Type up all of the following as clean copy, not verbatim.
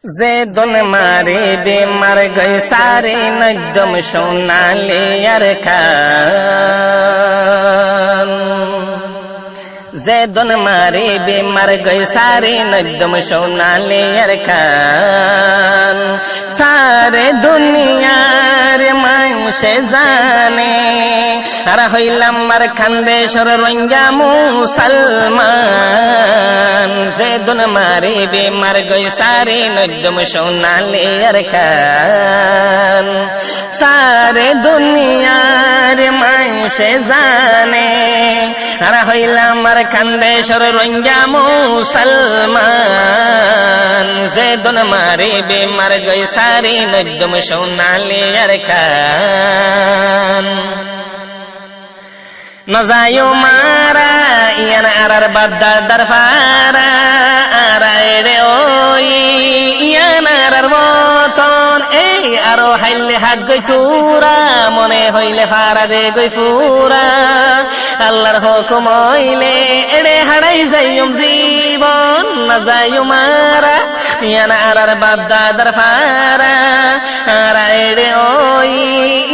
যে দন মারে বেমার গই সারে নদম সোনালে আর খান যে দন মারে বেমার গই সারে নদম সোনালে আর খান সারে দুনিয়ার মানুষে জানে আর হইলাম মার খানদেশর রোহিঙ্গা মুসলমান যে দন মারে বেমার গই সারে নদম সোনালে আর খান সারে দুনিয়ার মানুষে জানে আর হইলাম মার খানদেশর রোহিঙ্গা মুসলমান যে দন মারে বেমার গই সারে নদম সোনালে আর খান নজায়ো মারা ইয়ান আরার বাদ্দার দরফারা আরায় রে ওই ইয়ান আরার মতন এই আরো হাইলে হাক গই তুরা মনে হইলে ফারা দে গই ফুরা আল্লাহর হুকুম হইলে এড়ে হারাই যাইম জীবন নজায়ো মারা ইয়ান আরার বাদ্দার দরফারা আরায় রে ওই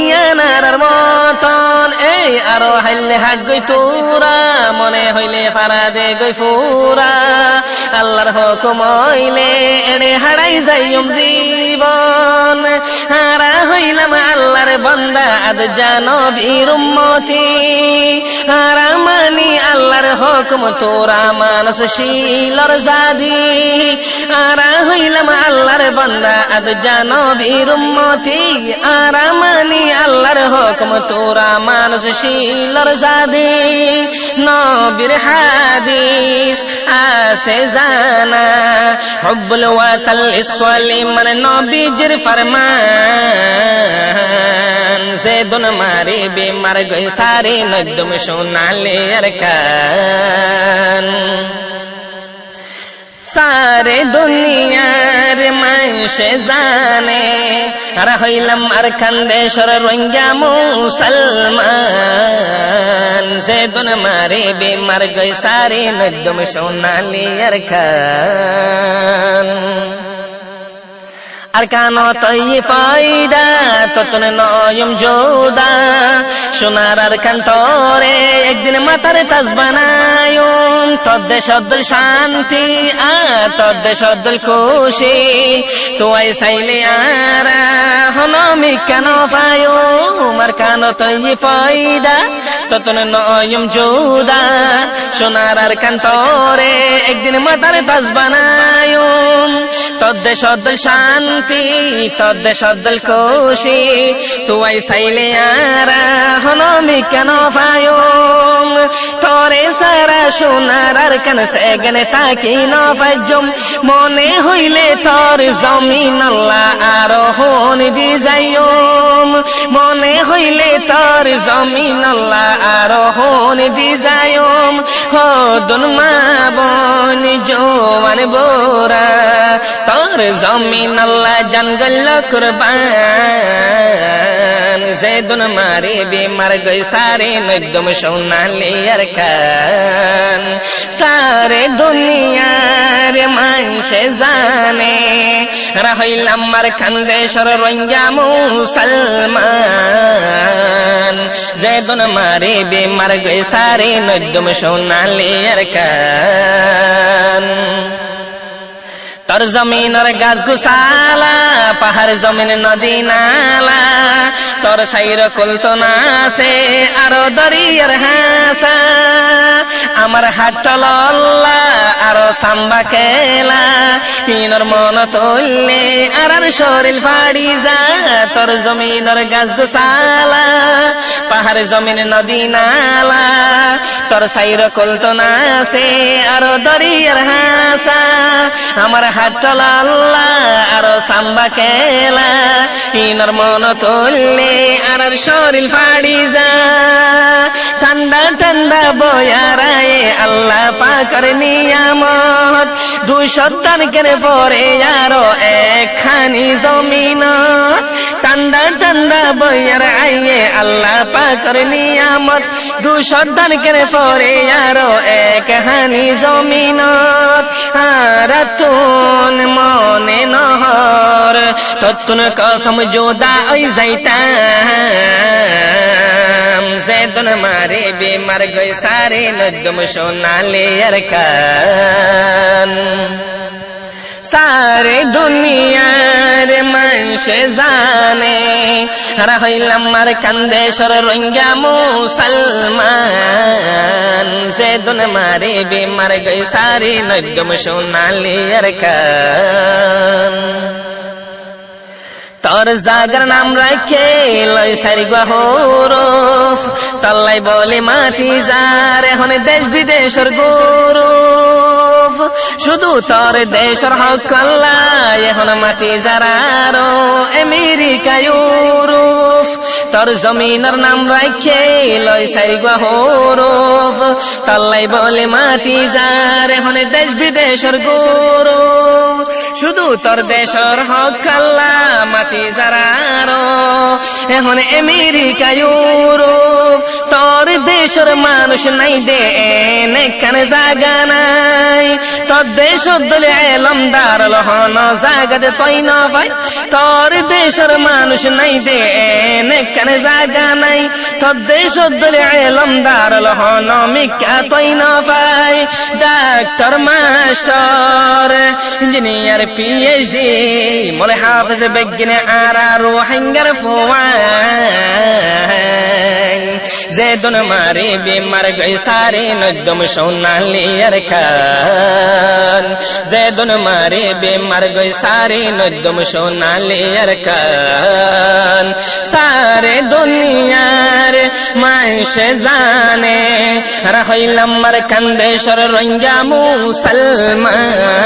ইয়ান আরার মতন এই আরো হাইলে হাক গই তোরা মনে হইলে ফারা দে গই ফুরা আল্লাহর হুকুম হইলে এড়ে হারাই যাইম জীবন হারা হইলাম আল্লাহর বান্দা আদ জানবীর উম্মতি হারা মানি আল্লাহর হুকুম তোরা মানস শিলর জাদি হারা হইলাম আল্লাহর বান্দা আদ জানবীর উম্মতি হারা মানি আল্লাহর হুকুম তোরা মানস শিলর জাদি নবীর হাদিস আসে জানা হুব্বুল ওয়াতাল ইসওয়ালি মানে নবীজির ফরমান যে দন মারে বেমার গই সারে নদম সোনালে আর খান সারে দুনিয়ার মানুষে জানে আর হইলাম আর খানদেশর রোহিঙ্গা মুসলমান যে দন মারে বেমার গই সারে নদম সোনালে আর খান আর কানো তৈ পয়দা ততন নয়ম যোদা সোনার আর কান্তরে একদিন মাতার তাজ বানায়ুম তদ্দেশ অদ্দুল শান্তি তদ্দেশ অদ্দুল খুশি তোয়াই চাইলে আরা হনমি কেন পায়ুম আর কানো তৈ পয়দা ততন নয়ম যোদা সোনার আর কান্তরে একদিন মাতার তাজ বানায়ুম তদ্দেশ অদ্দুল শান্তি তদ্দেশ অদ্দুল খুশি তোয়াই চাইলে আরা হনমি কেন পায়ুম তোরে সারা সোনার আর কান সেগনে তাকি ন পাইজম মনে হইলে তোর জমিন আল্লাহ আরোহণ দিজাইম মনে হইলে তোর জমিন আল্লাহ আরোহণ দিজাইম হদন মা বন জোয়ান বোরা তোর জমিন আল্লাহ জঙ্গল কুরবান যে দন মারে বেমার গই সারে নদম সোনালে আর খান সারে দুনিয়ার মানুষে জানে রাহইলাম মার খানদেশর রোহিঙ্গা মুসলমান যে দন মারে বেমার গই সারে নদম সোনালে আর খান তোর জমিনের গাছ গুসালা পাহাড় জমিন নদী নালা তোর সাইর কুলতনা আছে আরো দরিয়ার হাসা আমার হাত চলল্লা আরো সাম্বা খেলা ইনর মন তুললে আর শরীর ফাড়ি যা তোর জমিনের গাছ গুসালা পাহাড় জমিন নদী নালা তোর সাইর কুলতনা আছে আরো দরিয়ার হাসা আমার হাত চলাল্লা আরো সাম্বা খেলা ইনর মন তুললে আর শরীর ফাড়ি যা ঠান্ডা ঠান্ডা বয়ারায়ে আল্লাহ পাকের নিয়ামত 200 তারিখের পরে আরো একখানি জমিন ঠান্ডা ঠান্ডা বয়ার আইয়ে আল্লাহ পাকের নিয়ামত 200 তারিখের পরে আরো একখানি জমিন আর তুন মনে নহ তত্তুন কসম জোদা ওই যাইতাম জেদন মারে বেমার গই সারে নদম সোনালে আরকান सारे दुनियार मानसे जाने रहिलाम मार कांदेश्वर रोहिंग्या मुसलमान जेदन मारे बेमार गई सारे नगम सोनाली अरकान তোর জাগার নাম রাখে লয় সারি গহরফ তল্লাই বলে মাটি যার এখন দেশ বিদেশের গৌরব শুধু তোর দেশের হক কল্লাই এখন মাটি যার আমেরিকা ইউরোপ তোর জমিনের নাম রাখে লয় সারি গহরফ তল্লাই বলে মাটি যার এখন দেশ বিদেশের গৌরব শুধু তোর দেশের হক কল্লা মাটি যারারো এখন আমেরিকা ইউরোপ তোর দেশের মানুষ নাই দে নেকানে জাগা নাই তোর দেশ দলে এলমদার লহন জাগাতে তৈ ন ভাই তোর দেশের মানুষ নাই দে নেকানে জাগা নাই তোর দেশ দলে এলমদার লহন মিকা তৈ ন ভাই ডাক্তার মাস্টার ইঞ্জিনিয়ার পিএইচডি মলে হাফেজ বিজ্ঞানী আরা রোহিঙ্গার ফোয়ান জেদন মারে বেমার গই সারে নদম সোনালি আরকান জেদন মারে বেমার গই সারে নদম সোনালি আরকান সারে দুনিয়ার মানসে জানে রহিলাম মার কান্দেশ্বর রোহিঙ্গা মুসলমান